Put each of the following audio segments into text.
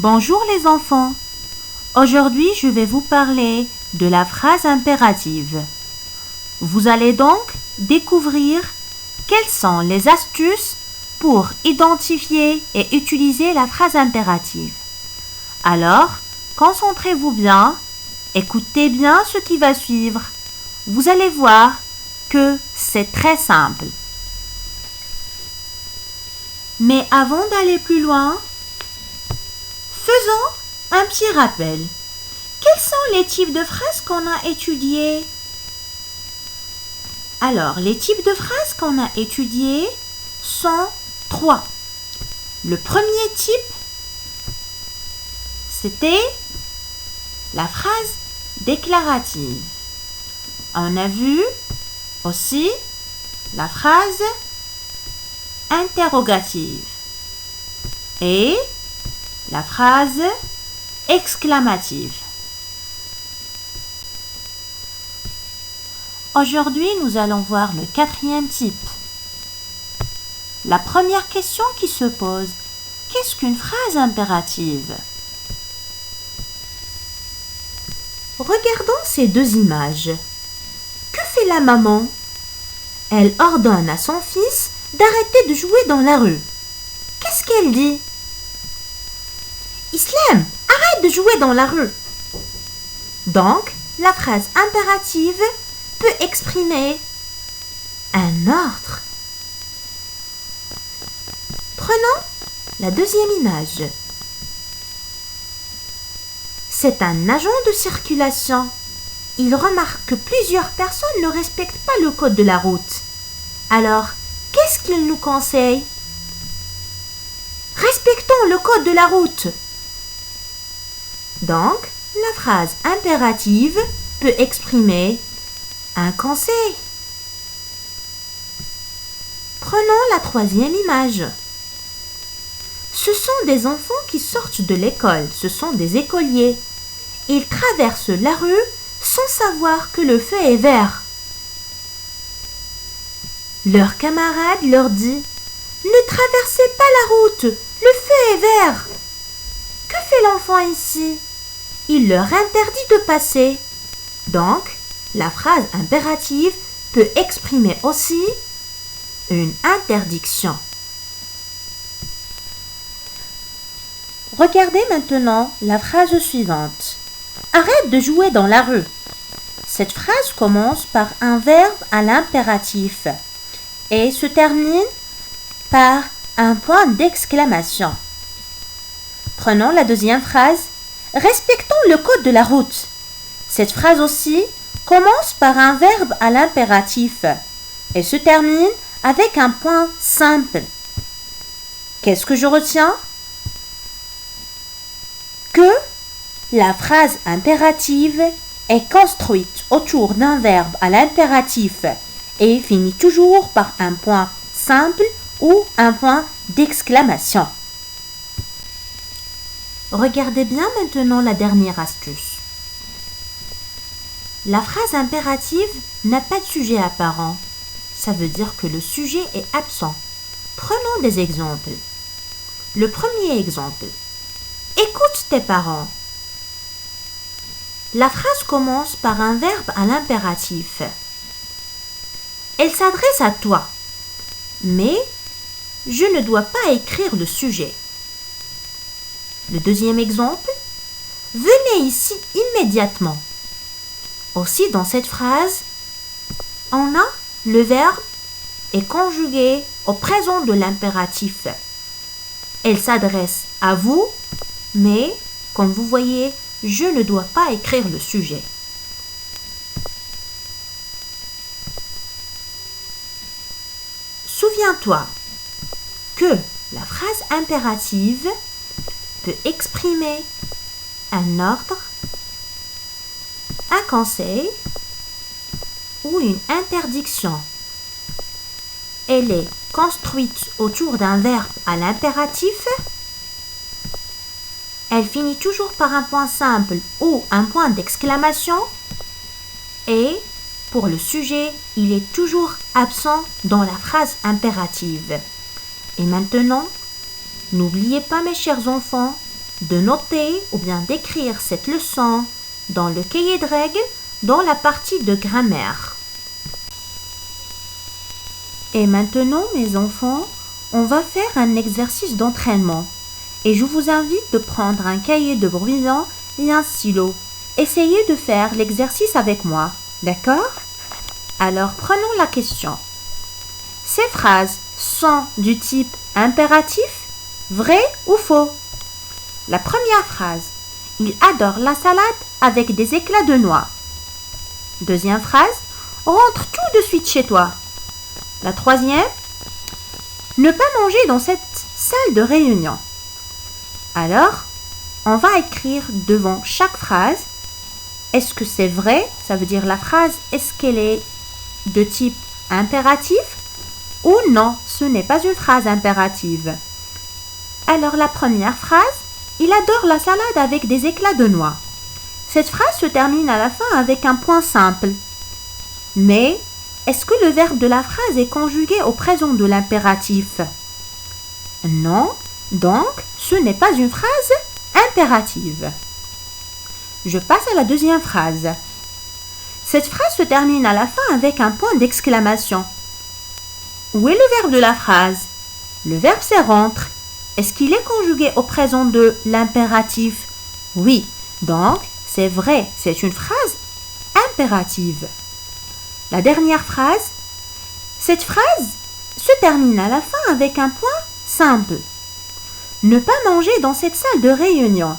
Bonjour les enfants. Aujourd'hui, je vais vous parler de la phrase impérative. Vous allez donc découvrir quelles sont les astuces pour identifier et utiliser la phrase impérative. Alors, concentrez-vous bien, écoutez bien ce qui va suivre. Vous allez voir que c'est très simple. Mais avant d'aller plus loin, faisons un petit rappel. Quels sont les types de phrases qu'on a étudiés? Alors, les types de phrases qu'on a étudiés sont 3. Le premier type, c'était la phrase déclarative. On a vu aussi la phrase interrogative et la phrase exclamative. Aujourd'hui, nous allons voir le 4e type. La première question qui se pose, qu'est-ce qu'une phrase impérative? Regardons ces deux images. Que fait la maman? Elle ordonne à son fils d'arrêter de jouer dans la rue. Qu'est-ce qu'elle dit? Islam, arrête de jouer dans la rue. Donc, la phrase impérative peut exprimer un ordre. Prenons la deuxième image. C'est un agent de circulation. Il remarque que plusieurs personnes ne respectent pas le code de la route. Alors, qu'est-ce qu'il nous conseille? Respectons le code de la route. Donc, la phrase impérative peut exprimer un conseil. Prenons la troisième image. Ce sont des enfants qui sortent de l'école, ce sont des écoliers. Ils traversent la rue sans savoir que le feu est vert. Leur camarade leur dit « Ne traversez pas la route, le feu est vert !» Que fait l'enfant ici? Il leur interdit de passer. Donc, la phrase impérative peut exprimer aussi une interdiction. Regardez maintenant la phrase suivante. Arrête de jouer dans la rue. Cette phrase commence par un verbe à l'impératif et se termine par un point d'exclamation. Prenons la deuxième phrase. Respectons le code de la route. Cette phrase aussi commence par un verbe à l'impératif et se termine avec un point simple. Qu'est-ce que je retiens? Que la phrase impérative est construite autour d'un verbe à l'impératif et finit toujours par un point simple ou un point d'exclamation. Regardez bien maintenant la dernière astuce. La phrase impérative n'a pas de sujet apparent. Ça veut dire que le sujet est absent. Prenons des exemples. Le premier exemple. Écoute tes parents. La phrase commence par un verbe à l'impératif. Elle s'adresse à toi, mais je ne dois pas écrire le sujet. Le deuxième exemple, venez ici immédiatement. Aussi dans cette phrase, on a le verbe est conjugué au présent de l'impératif. Elle s'adresse à vous, mais comme vous voyez, je ne dois pas écrire le sujet. Souviens-toi que la phrase impérative peut exprimer un ordre, un conseil ou une interdiction. Elle est construite autour d'un verbe à l'impératif. Elle finit toujours par un point simple ou un point d'exclamation. Et pour le sujet, il est toujours absent dans la phrase impérative. Et maintenant, n'oubliez pas mes chers enfants, de noter ou bien d'écrire cette leçon dans le cahier de règles dans la partie de grammaire. Et maintenant, mes enfants, on va faire un exercice d'entraînement. Et je vous invite de prendre un cahier de brouillon et un stylo. Essayez de faire l'exercice avec moi, d'accord? Alors, prenons la question. Ces phrases sont du type impératif, vrai ou faux? La première phrase. Il adore la salade avec des éclats de noix. Deuxième phrase. Rentre tout de suite chez toi. La troisième. Ne pas manger dans cette salle de réunion. Alors, on va écrire devant chaque phrase. Est-ce que c'est vrai? Ça veut dire la phrase, est-ce qu'elle est de type impératif? Ou non, ce n'est pas une phrase impérative. Alors la première phrase, il adore la salade avec des éclats de noix. Cette phrase se termine à la fin avec un point simple. Mais, est-ce que le verbe de la phrase est conjugué au présent de l'impératif? Non, donc ce n'est pas une phrase impérative. Je passe à la deuxième phrase. Cette phrase se termine à la fin avec un point d'exclamation. Où est le verbe de la phrase? Le verbe c'est rentre. Est-ce qu'il est conjugué au présent de l'impératif? Oui, donc c'est vrai, c'est une phrase impérative. La dernière phrase. Cette phrase se termine à la fin avec un point simple. Ne pas manger dans cette salle de réunion.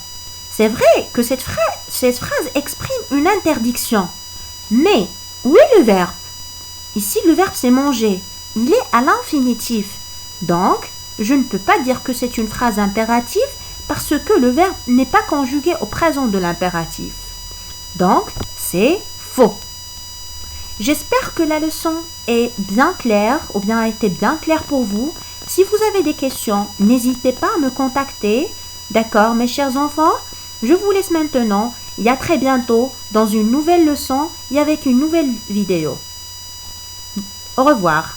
C'est vrai que cette phrase exprime une interdiction. Mais où est le verbe? Ici, le verbe c'est manger. Il est à l'infinitif. Donc, je ne peux pas dire que c'est une phrase impérative parce que le verbe n'est pas conjugué au présent de l'impératif. Donc, c'est faux. J'espère que la leçon est bien claire ou bien a été bien claire pour vous. Si vous avez des questions, n'hésitez pas à me contacter. D'accord, mes chers enfants? Je vous laisse maintenant et à très bientôt dans une nouvelle leçon et avec une nouvelle vidéo. Au revoir.